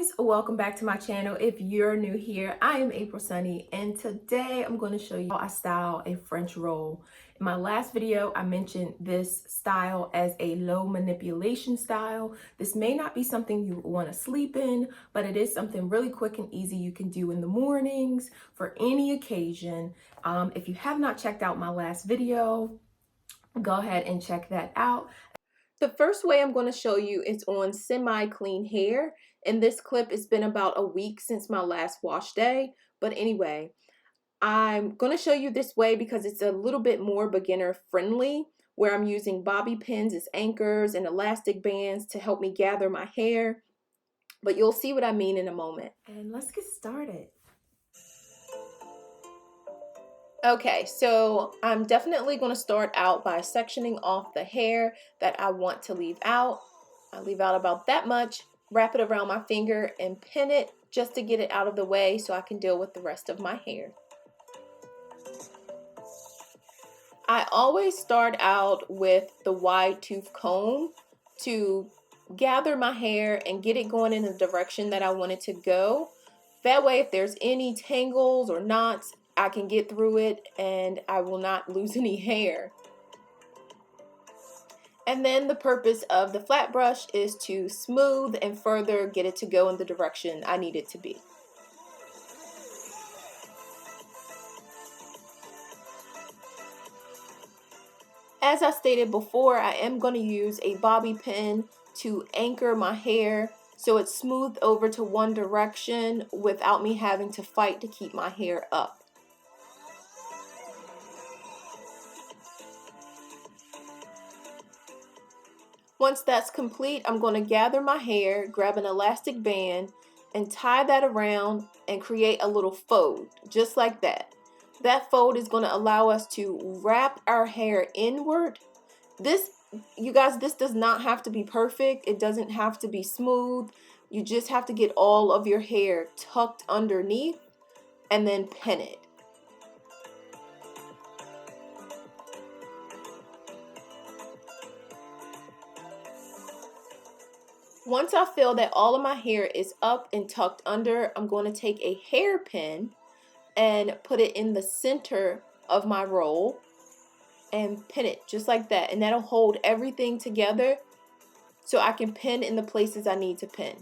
guys, welcome back to my channel. If you're new here, I am April Sunny, and today I'm going to show you how I style a French roll. In my last video, I mentioned this style as a low manipulation style. This may not be something you want to sleep in, but it is something really quick and easy you can do in the mornings for any occasion. If you have not checked out my last video, go ahead and check that out. The first way I'm going to show you is on semi-clean hair. In this clip, it's been about a week since my last wash day. But anyway, I'm going to show you this way because it's a little bit more beginner friendly, where I'm using bobby pins as anchors and elastic bands to help me gather my hair. But you'll see what I mean in a moment. And let's get started. Okay, so I'm definitely going to start out by sectioning off the hair that I want to leave out. I leave out about that much, wrap it around my finger and pin it just to get it out of the way so I can deal with the rest of my hair. I always start out with the wide tooth comb to gather my hair and get it going in the direction that I want it to go. That way, if there's any tangles or knots, I can get through it and I will not lose any hair. And then the purpose of the flat brush is to smooth and further get it to go in the direction I need it to be. As I stated before, I am going to use a bobby pin to anchor my hair so it's smoothed over to one direction without me having to fight to keep my hair up. Once that's complete, I'm going to gather my hair, grab an elastic band, and tie that around and create a little fold, just like that. That fold is going to allow us to wrap our hair inward. You guys, this does not have to be perfect. It doesn't have to be smooth. You just have to get all of your hair tucked underneath and then pin it. Once I feel that all of my hair is up and tucked under, I'm going to take a hairpin and put it in the center of my roll and pin it just like that. And that'll hold everything together so I can pin in the places I need to pin.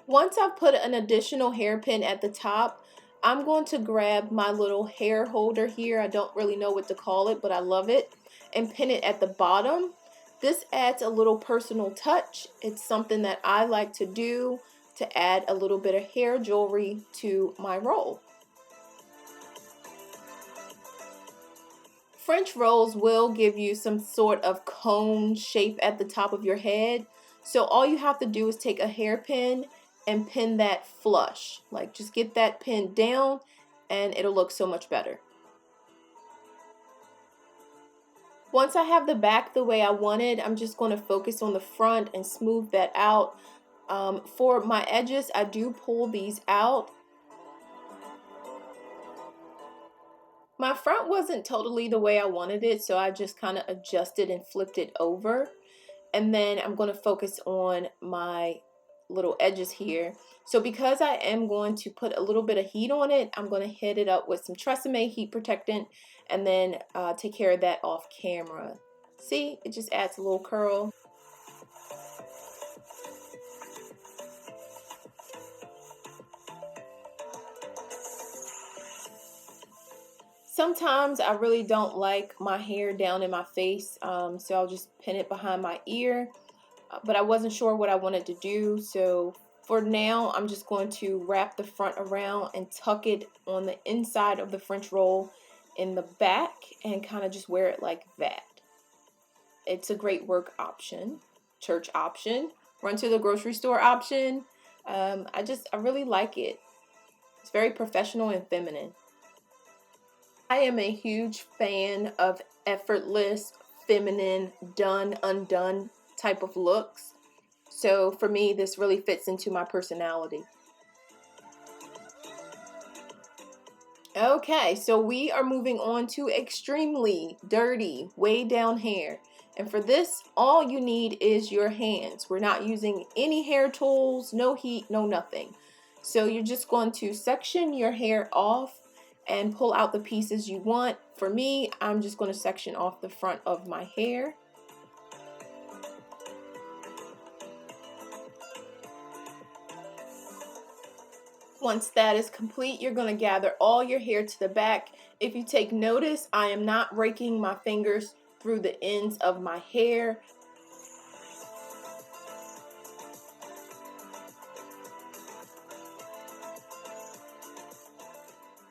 Once I've put an additional hairpin at the top, I'm going to grab my little hair holder here. I don't really know what to call it, but I love it, and pin it at the bottom. This adds a little personal touch. It's something that I like to do to add a little bit of hair jewelry to my roll. French rolls will give you some sort of cone shape at the top of your head. So all you have to do is take a hairpin and pin that flush. Like, just get that pin down and it'll look so much better. Once I have the back the way I wanted, I'm just going to focus on the front and smooth that out. For my edges, I do pull these out. My front wasn't totally the way I wanted it, so I just kind of adjusted and flipped it over. And then I'm going to focus on my little edges here. So because I am going to put a little bit of heat on it, I'm going to hit it up with some Tresemme heat protectant and then take care of that off camera. See, it just adds a little curl. Sometimes I really don't like my hair down in my face, so I'll just pin it behind my ear. But I wasn't sure what I wanted to do, so for now I'm just going to wrap the front around and tuck it on the inside of the French roll in the back and kind of just wear it like that. It's a great work option, church option, run to the grocery store option. I really like it. It's very professional and feminine. I am a huge fan of effortless, feminine, done, undone type of looks. So for me, this really fits into my personality. Okay, so we are moving on to extremely dirty, way down hair. And for this, all you need is your hands. We're not using any hair tools, no heat, no nothing. So you're just going to section your hair off and pull out the pieces you want. For me, I'm just going to section off the front of my hair. Once that is complete, you're going to gather all your hair to the back. If you take notice, I am not raking my fingers through the ends of my hair.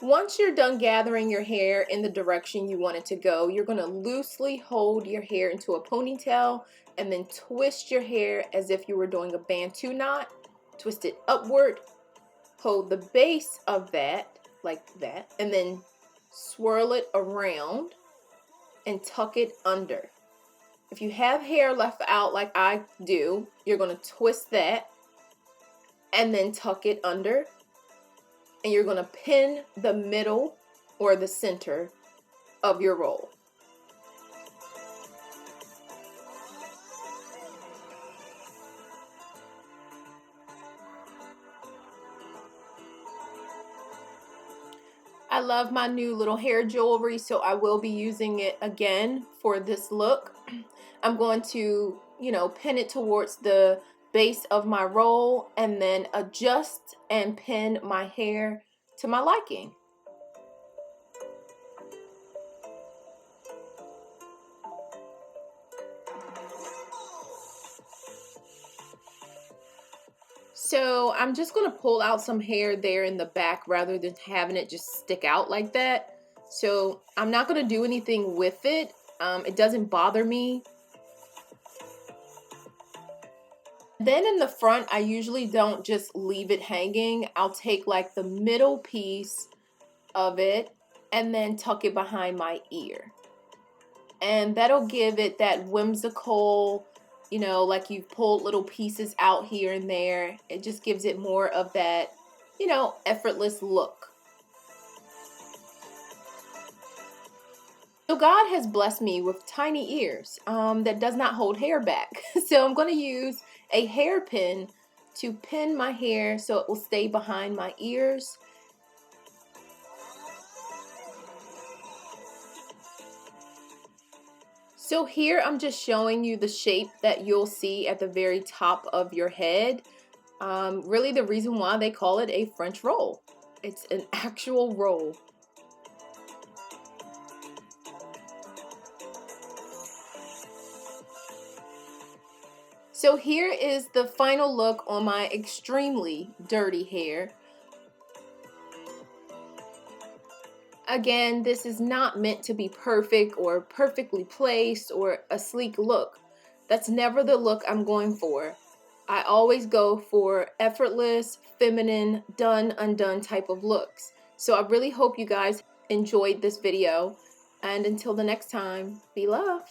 Once you're done gathering your hair in the direction you want it to go, you're going to loosely hold your hair into a ponytail and then twist your hair as if you were doing a Bantu knot. Twist it upward. Hold the base of that like that and then swirl it around and tuck it under. If you have hair left out like I do, you're going to twist that and then tuck it under, and you're going to pin the middle or the center of your roll. I love my new little hair jewelry, so I will be using it again for this look. I'm going to, pin it towards the base of my roll and then adjust and pin my hair to my liking. So I'm just going to pull out some hair there in the back rather than having it just stick out like that. So I'm not going to do anything with it. It doesn't bother me. Then in the front, I usually don't just leave it hanging. I'll take like the middle piece of it and then tuck it behind my ear. And that'll give it that whimsical, like you've pulled little pieces out here and there. It just gives it more of that, effortless look. So God has blessed me with tiny ears that does not hold hair back. So I'm going to use a hairpin to pin my hair so it will stay behind my ears. So here I'm just showing you the shape that you'll see at the very top of your head. Really the reason why they call it a French roll. It's an actual roll. So here is the final look on my extremely dirty hair. Again, this is not meant to be perfect or perfectly placed or a sleek look. That's never the look I'm going for. I always go for effortless, feminine, done, undone type of looks. So I really hope you guys enjoyed this video. And until the next time, be love.